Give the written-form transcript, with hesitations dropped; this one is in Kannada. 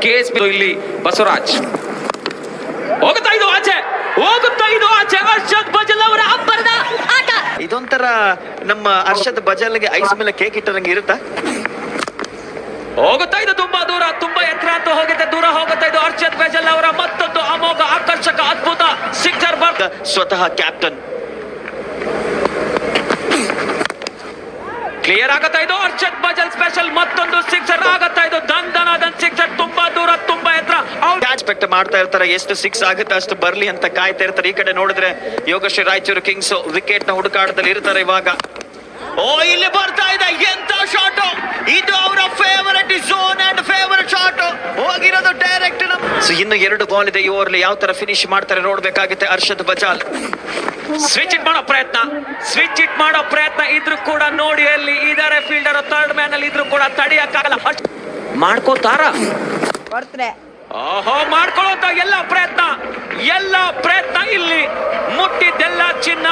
ಕೇಸ್ ಇಲ್ಲಿ ಬಸವರಾಜ್ ಹೋಗುತ್ತಾ ಇದು ಆಚೆ ಹರ್ಷದ್ ಬಜಲ್ ಅವರ ಅಬ್ಬರದ ಆಟ. ಇದೊಂಥರ ನಮ್ಮ ಹರ್ಷದ್ ಬಜಲ್ಗೆ ಐಸ್ ಮೇಲೆ ಕೇಕ್ ಇಟ್ಟರಂಗೆ ಇರುತ್ತಾ? ಹೋಗುತ್ತಾ ಇದು ತುಂಬಾ ದೂರ, ತುಂಬಾ ಎತ್ತರ ಅಂತ ಹೋಗುತ್ತೆ, ದೂರ ಹೋಗುತ್ತಾ ಇದು ಹರ್ಷದ್ ಬಜಲ್ ಅವರ ಮತ್ತೊಂದು ಅಮೋಘ ಆಕರ್ಷಕ ಅದ್ಭುತ ಸಿಕ್ಸರ್ ಬರ್ತ. ಸ್ವತಃ ಕ್ಯಾಪ್ಟನ್ ಕ್ಲಿಯರ್ ಆಗತ್ತಾ ಇದು ಹರ್ಷದ್ ಬಜಲ್ ಸ್ಪೆಷಲ್ ಮತ್ತೊಂದು ಸಿಕ್ಸರ್ ಆಗತ್ತಾ ಇದು ದಂದನಾದನ್ ಸಿಕ್ಸರ್, ತುಂಬಾ ದೂರ ತುಂಬಾ ಎತ್ತರ. ಕ್ಯಾಚ್ ಬೆಟ್ ಮಾಡ್ತಾ ಇರ್ತಾರೆ, ಎಷ್ಟು ಸಿಕ್ಸ್ ಆಗುತ್ತೆ ಅಷ್ಟು ಬರ್ಲಿ ಅಂತ ಕಾಯ್ತಾ ಇರ್ತಾರೆ. ಈ ಕಡೆ ನೋಡಿದ್ರೆ ಯೋಗಶ್ರೀ ರಾಯಚೂರು ಕಿಂಗ್ಸ್ ವಿಕೆಟ್ ನ ಹುಡುಕಾಟದಲ್ಲಿ ಇರ್ತಾರೆ ಇವಾಗ. ಓ ಇಲ್ಲಿ ಬರ್ತಾ ಇದೆ, ಎಂತ ಶಾಟ್ ಇದು, ಅವರ favourite zone and favourite shot ಹೋಗಿರೋದು ಡೈರೆಕ್ಟ್. ಇನ್ನು 2 ಬಾಲ್ ಇದೆ ಈ ಓವರ್, ಯಾವ ತರ ಫಿನಿಶ್ ಮಾಡ್ತಾರೆ ನೋಡ್ಬೇಕಾಗುತ್ತೆ ಹರ್ಷದ್ ಬಜಾಲ್. ಸ್ವಿಚ್ ಇಟ್ ಮಾಡೋ ಪ್ರಯತ್ನ ಇದ್ರು ಕೂಡ ನೋಡಿ ಅಲ್ಲಿ ಇದಾರೆ ಫೀಲ್ಡರ್ ಥರ್ಡ್ ಮ್ಯಾನ್ ಅಲ್ಲಿ ಇದ್ರು ಕೂಡ ತಡೆಯಕ್ಕಾಗಲ್ಲ. ಮಾಡ್ಕೋತಾರ ಓಹೋ ಮಾಡ್ಕೊಳ್ಳೋ ಎಲ್ಲ ಪ್ರಯತ್ನ ಇಲ್ಲಿ ಮುಟ್ಟಿದ್ದೆಲ್ಲ ಚಿನ್ನ.